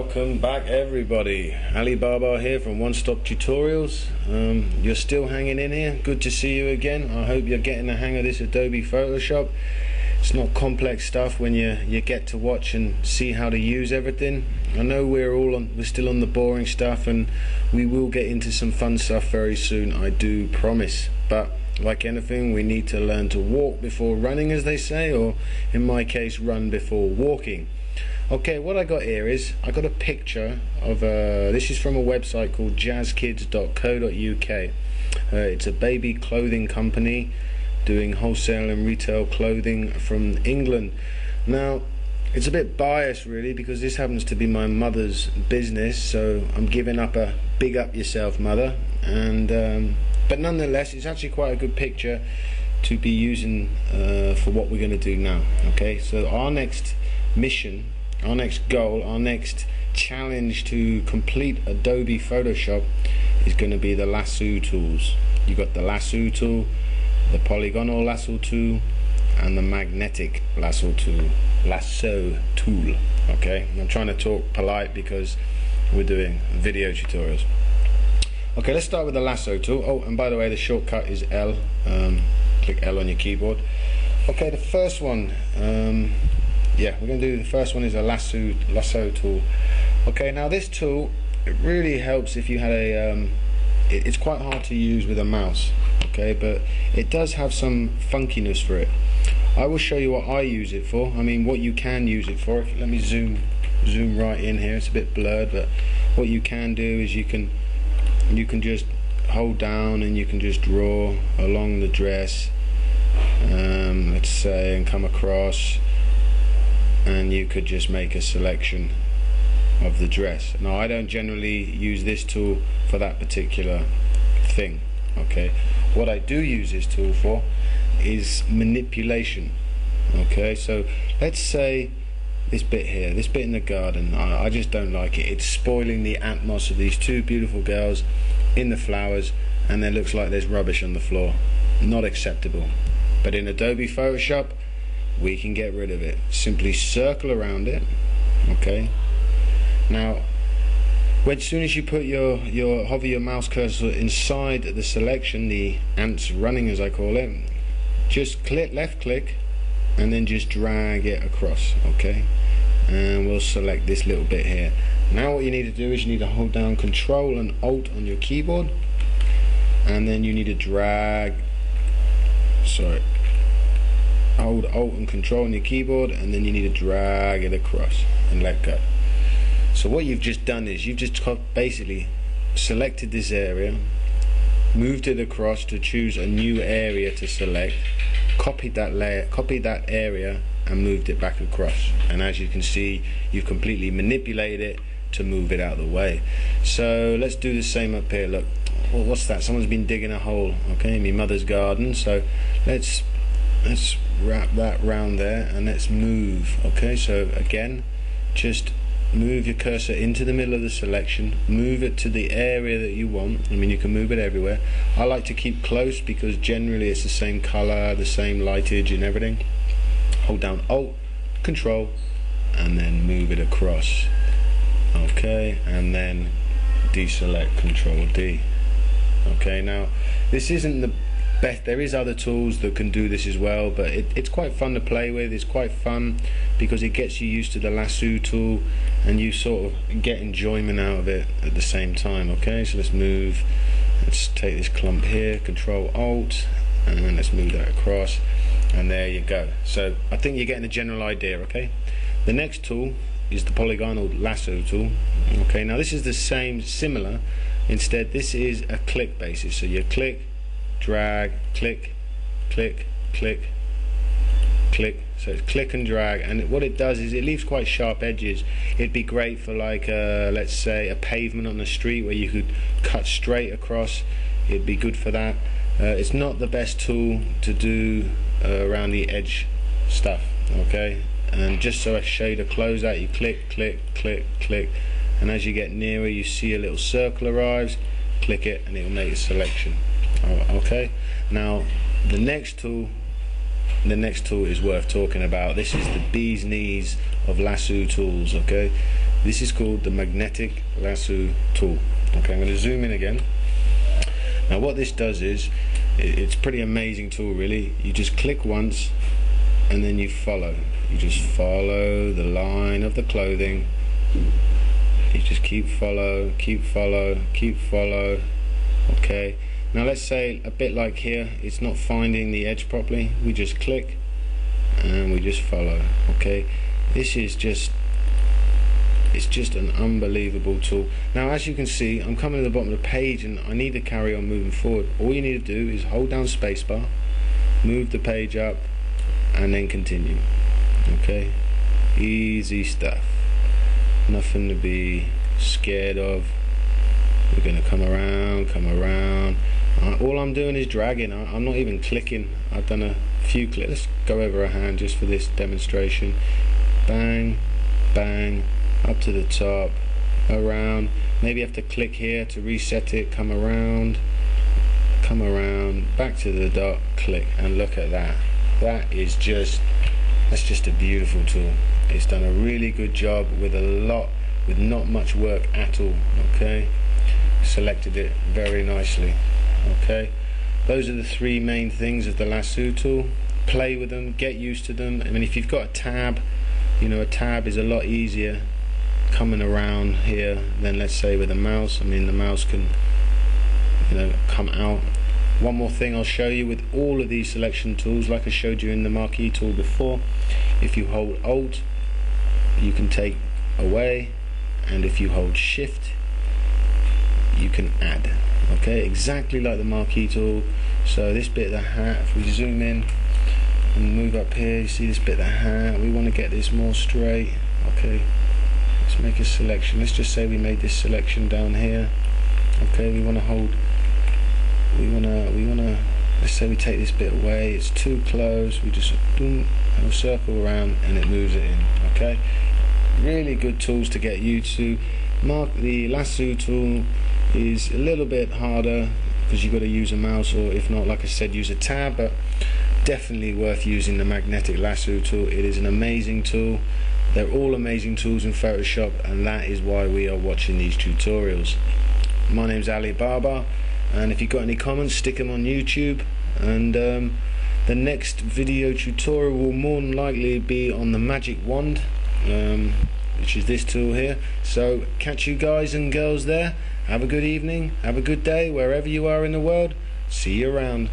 Welcome back everybody. Alibaba here from One Stop Tutorials. You're still hanging in here. Good to see you again. I hope you're getting the hang of this Adobe Photoshop. It's not complex stuff when you get to watch and see how to use everything. I know we're still on the boring stuff, and we will get into some fun stuff very soon, I do promise. But like anything, we need to learn to walk before running, as they say, or in my case, run before walking. Okay, what I got here is I got a picture of this is from a website called jazzkids.co.uk. It's a baby clothing company doing wholesale and retail clothing from England. Now, it's a bit biased really, because this happens to be my mother's business, so I'm giving up a big up yourself, mother. And but nonetheless, it's actually quite a good picture to be using for what we're going to do now. Okay, so our next mission, our next goal, our next challenge to complete Adobe Photoshop is going to be the lasso tools. You got the lasso tool, the polygonal lasso tool, and the magnetic lasso tool. Okay, I'm trying to talk polite because we're doing video tutorials. Okay, let's start with the lasso tool. Oh, and by the way, the shortcut is L. Click L on your keyboard. Okay, the first one. Yeah, we're going to do the first one is a lasso tool. Okay, now this tool, it really helps if you had a it's quite hard to use with a mouse, okay, but it does have some funkiness for it. I will show you what I use it for. I mean, what you can use it for. Let me zoom right in here. It's a bit blurred, but what you can do is you can just hold down and you can just draw along the dress, let's say, and come across, and you could just make a selection of the dress. Now, I don't generally use this tool for that particular thing. Okay, what I do use this tool for is manipulation. Okay, so let's say this bit here, this bit in the garden, I just don't like it. It's spoiling the atmosphere of these two beautiful girls in the flowers, and it looks like there's rubbish on the floor. Not acceptable. But in Adobe Photoshop, we can get rid of it. Simply circle around it. Okay, now as soon as you put hover your mouse cursor inside the selection, the ants running as I call it, just left click and then just drag it across. Okay, and we'll select this little bit here. Now what you need to do is you need to hold down Control and Alt on your keyboard, and then you need to hold Alt and Control on your keyboard, and then you need to drag it across and let go. So what you've just done is you've just basically selected this area, moved it across to choose a new area to select, copied that area and moved it back across, and as you can see, you've completely manipulated it to move it out of the way. So let's do the same up here. Look, well, what's that? Someone's been digging a hole, okay, in my mother's garden. So let's wrap that round there and let's move. Okay, so again, just move your cursor into the middle of the selection, move it to the area that you want. I mean, you can move it everywhere. I like to keep close because generally it's the same color, the same lightage and everything. Hold down Alt, Control, and then move it across. Okay, and then deselect, Control D. Okay, now this isn't the best. There is other tools that can do this as well, but it's quite fun to play with. It's quite fun because it gets you used to the lasso tool and you sort of get enjoyment out of it at the same time. Okay, so let's move, let's take this clump here, Control Alt, and then let's move that across, and there you go. So I think you're getting a general idea. Okay, the next tool is the polygonal lasso tool. Okay, now this is the same, similar, instead this is a click basis. So you click, drag, click, click, click, click. So it's click and drag, and what it does is it leaves quite sharp edges. It'd be great for, like, let's say a pavement on the street where you could cut straight across. It'd be good for that. It's not the best tool to do around the edge stuff. Okay, and just so a shader close out, you click, click, click, click, and as you get nearer you see a little circle arrives, click it and it will make a selection. Okay, now the next tool the next tool is worth talking about. This is the bee's knees of lasso tools. Okay, this is called the magnetic lasso tool. Okay, I'm going to zoom in again. Now what this does is, it's a pretty amazing tool really. You just click once and then you follow. You just follow the line of the clothing. You just keep follow, keep follow, keep follow. Okay, now let's say a bit like here, it's not finding the edge properly. We just click and we just follow. Okay, this is just, it's just an unbelievable tool. Now as you can see, I'm coming to the bottom of the page and I need to carry on moving forward. All you need to do is hold down spacebar, move the page up, and then continue. Okay, easy stuff, nothing to be scared of. We're going to come around, come around. All I'm doing is dragging. I'm not even clicking. I've done a few clicks. Let's go over a hand just for this demonstration. Bang, bang, up to the top, around. Maybe you have to click here to reset it. Come around, back to the dot, click, and look at that. That is just, that's just a beautiful tool. It's done a really good job with not much work at all. Okay, selected it very nicely. Okay, those are the three main things of the lasso tool. Play with them, get used to them. I mean, if you've got a tab, you know, a tab is a lot easier coming around here than, let's say, with a mouse. I mean, the mouse can, you know, come out. One more thing I'll show you with all of these selection tools, like I showed you in the marquee tool before, if you hold Alt, you can take away, and if you hold Shift, you can add. Okay, exactly like the marquee tool. So this bit of the hat, if we zoom in and move up here, you see this bit of the hat, we want to get this more straight. Okay, let's make a selection. Let's just say we made this selection down here. Okay, we want to hold, we want to, let's say we take this bit away, it's too close, we just boom, and we'll circle around and it moves it in. Okay, really good tools to get used to. The lasso tool is a little bit harder because you've got to use a mouse, or if not, like I said, use a tab, but definitely worth using the magnetic lasso tool. It is an amazing tool. They're all amazing tools in Photoshop, and that is why we are watching these tutorials. My name's Ali Baba, and if you've got any comments, stick them on YouTube, and the next video tutorial will more than likely be on the magic wand, which is this tool here. So catch you guys and girls there. Have a good evening, have a good day wherever you are in the world. See you around.